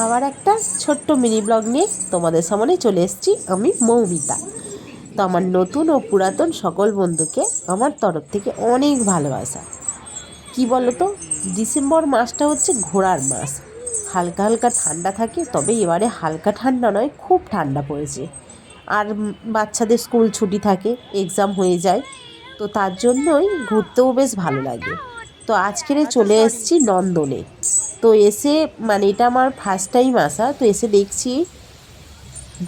আবার একটা ছোট্ট মিনি ব্লগ নিয়ে তোমাদের সামনে চলে এসেছি আমি, মৌমিতা। তো আমার নতুন ও পুরাতন সকল বন্ধুকে আমার তরফ থেকে অনেক ভালোবাসা। কি বলো তো, ডিসেম্বর মাসটা হচ্ছে ঘোরার মাস। হালকা হালকা ঠান্ডা থাকে, তবে এবারে হালকা ঠান্ডা নয়, খুব ঠান্ডা পড়েছে। আর বাচ্চাদের স্কুল ছুটি থাকে, এক্সাম হয়ে যায়, তো তার জন্যই ঘুরতেও বেশ ভালো লাগে। তো আজকের চলে এসেছি নন্দনে। তো এসে মানে এটা আমার ফার্স্ট টাইম আসা, তো এসে দেখছি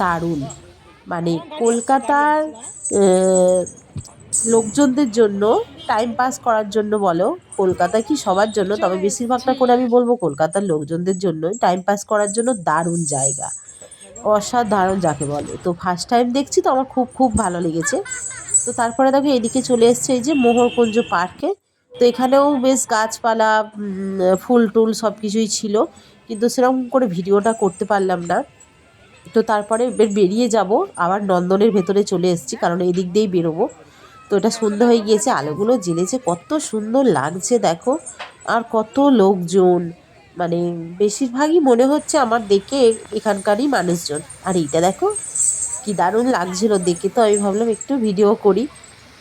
দারুণ। মানে কলকাতার লোকজনদের জন্য টাইম পাস করার জন্য বলো, কলকাতা কি সবার জন্য, তবে বেশিরভাগটা করে আমি বলবো কলকাতার লোকজনদের জন্য টাইম পাস করার জন্য দারুণ জায়গা, অসাধারণ যাকে বলে। তো ফার্স্ট টাইম দেখছি, তো আমার খুব খুব ভালো লেগেছে। তো তারপরে দেখো এদিকে চলে এসছে এই যে মোহরকুঞ্জ পার্কে। তো এখানেও বেশ গাছপালা, ফুল টুল সব কিছুই ছিল, কিন্তু সেরকম করে ভিডিওটা করতে পারলাম না। তো তারপরে বেরিয়ে যাব, আবার নন্দনের ভেতরে চলে এসেছি, কারণ এই দিক দিয়েই বেরোবো। তো এটা সন্ধ্যা হয়ে গিয়েছে, আলোগুলো জ্বেলেছে, কত সুন্দর লাগছে দেখো। আর কত লোকজন, মানে বেশিরভাগই মনে হচ্ছে আমার দেখে এখানকারই মানুষজন। আর এইটা দেখো কি দারুণ লাগছিল দেখে, তো আমি ভাবলাম একটু ভিডিও করি।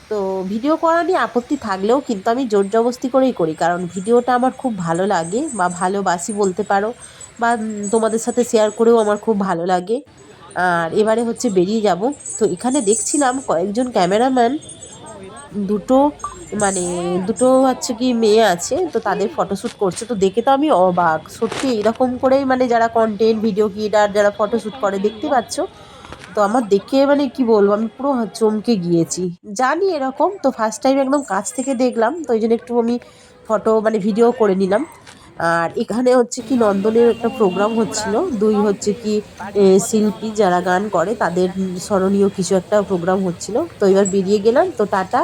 তো ভিডিও করা নিয়ে আপত্তি থাকলেও কিন্তু আমি জোর জবরদস্তি করেই করি, কারণ ভিডিওটা আমার খুব ভালো লাগে বা ভালোবাসি বলতে পারো, বা তোমাদের সাথে শেয়ার করেও আমার খুব ভালো লাগে। আর এবারে হচ্ছে বেরিয়ে যাব। তো এখানে দেখছিলাম কয়েকজন ক্যামেরাম্যান, দুটো মানে দুটো হচ্ছে কি মেয়ে আছে, তো তাদের ফটোশ্যুট করছে। তো দেখে তো আমি অবাক, সত্যি এরকম করেই মানে যারা কন্টেন্ট ভিডিও ক্রিয়েটার যারা ফটোশ্যুট করে, দেখতে পাচ্ছ। তো আমার দেখে মানে কি বলবো, আমি পুরো চমকে গিয়েছি। জানি এরকম, তো ফার্স্ট টাইম একদম কাছ থেকে দেখলাম, তো ওই জন্য একটু আমি ফটো মানে ভিডিও করে নিলাম। আর এখানে হচ্ছে কি নন্দনের একটা প্রোগ্রাম হচ্ছিল, দুই হচ্ছে কি শিল্পী যারা গান করে তাদের স্মরণীয় কিছু একটা প্রোগ্রাম হচ্ছিল। তো এবার বেরিয়ে গেলাম, তো টাটা।